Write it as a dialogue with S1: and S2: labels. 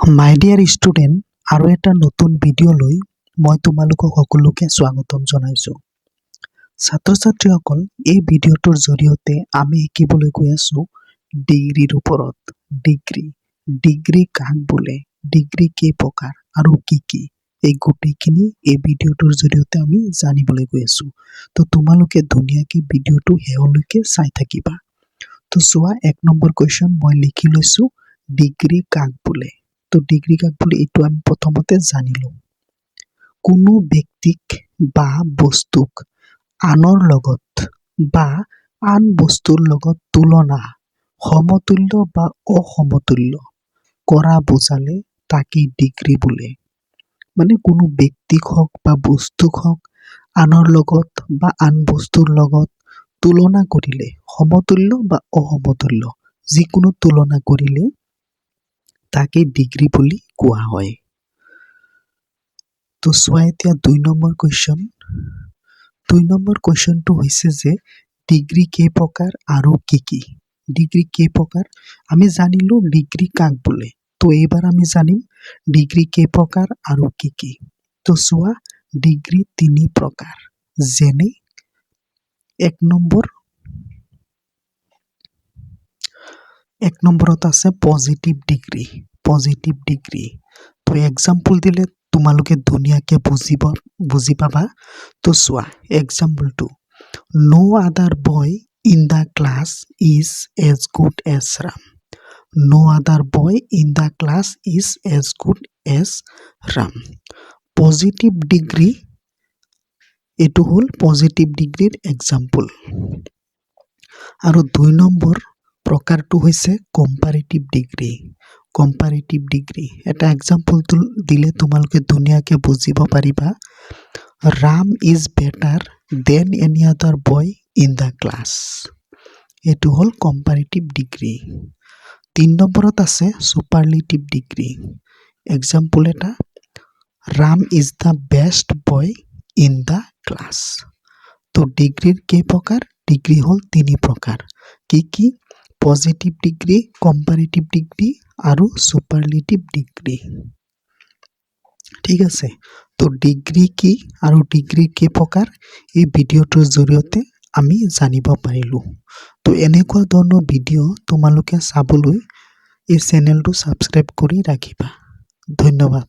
S1: মাই dear student, আৰু এটা নতুন ভিডিঅ'লৈ মই তোমালোকক সকলোকে স্বাগতম জনাইছোঁ। ছাত্ৰ-ছাত্ৰীসকল, এই ভিডিঅ'টোৰ জৰিয়তে আমি শিকিবলৈ গৈ আছোঁ ডিগ্ৰীৰ ওপৰত। ডিগ্ৰী কাক বোলে, ডিগ্ৰী কেই প্ৰকাৰ আৰু কি কি, এই গোটেইখিনি এই ভিডিঅ'টোৰ জৰিয়তে আমি জানিবলৈ গৈ আছোঁ। তো তোমালোকে ধুনীয়াকৈ ভিডিঅ'টো শেষলৈকে চাই থাকিবা। তো চোৱা, 1 নম্বৰ কুৱেশ্যন মই লিখি লৈছোঁ, ডিগ্ৰী কাক বোলে। তো ডিগ্ৰী কাক বোলে এইটো আমি প্ৰথমতে জানিলোঁ। কোনো ব্যক্তিক বা বস্তুক আনৰ লগত বা আন বস্তুৰ লগত তুলনা, সমতুল্য বা অসমতুল্য কৰা বুজালে তাকে ডিগ্ৰী বোলে। মানে কোনো ব্যক্তিক হওক বা বস্তুক হওক আনৰ লগত বা আন বস্তুৰ লগত তুলনা কৰিলে, সমতুল্য বা অসমতুল্য যিকোনো তুলনা কৰিলে তাকে ডিগ্ৰী বুলি কোৱা হয়। তো চোৱা এতিয়া 2 নম্বৰ কুৱেশ্যন। 2 নম্বৰ কুৱেশ্যনটো হৈছে যে ডিগ্ৰী কেই প্ৰকাৰ আৰু কি কি। ডিগ্ৰী কেই প্ৰকাৰ আমি জানিলোঁ, ডিগ্ৰী কাক বোলে। তো এইবাৰ আমি জানিম ডিগ্ৰী কেই প্ৰকাৰ আৰু কি কি। তো চোৱা, ডিগ্ৰী 3 প্ৰকাৰ। যেনে 1 নম্বৰত আছে পজিটিভ ডিগ্ৰী। পজিটিভ ডিগ্ৰী, তো এক্সাম্পল দিলে তোমালোকে ধুনীয়াকৈ বুজি পাবা। তো চোৱা এক্সাম্পলটো, no other boy in the class is as good as Ram. No other boy in the class is as good as Ram. Positive degree, এইটো হ'ল পজিটিভ ডিগ্ৰীৰ এক্সাম্পল। আৰু 2 নম্বৰ প্ৰকাৰটো হৈছে কম্পাৰেটিভ ডিগ্ৰী। কম্পাৰেটিভ ডিগ্ৰী, এটা এক্সাম্পলটো দিলে তোমালোকে ধুনীয়াকৈ বুজিব পাৰিবা। Ram is better than any other boy in the class. এইটো হ'ল কম্পাৰেটিভ ডিগ্ৰী। 3 নম্বৰত আছে ছুপাৰলেটিভ ডিগ্ৰী। এক্সাম্পল এটা, Ram is the best boy in the class. তো ডিগ্ৰীৰ কেই প্ৰকাৰ? ডিগ্ৰী হ'ল 3 প্ৰকাৰ। কি কি? পজিটিভ ডিগ্ৰী, কম্পাৰেটিভ ডিগ্ৰী আৰু ছুপাৰলেটিভ ডিগ্ৰী। ঠিক আছে, তো ডিগ্ৰী কি আৰু ডিগ্ৰী কেই প্ৰকাৰ এই ভিডিঅ'টোৰ জৰিয়তে আমি জানিব পাৰিলোঁ। তো এনেকুৱা ধৰণৰ ভিডিঅ' তোমালোকে চাবলৈ এই চেনেলটো ছাবস্ক্ৰাইব কৰি ৰাখিবা। ধন্যবাদ।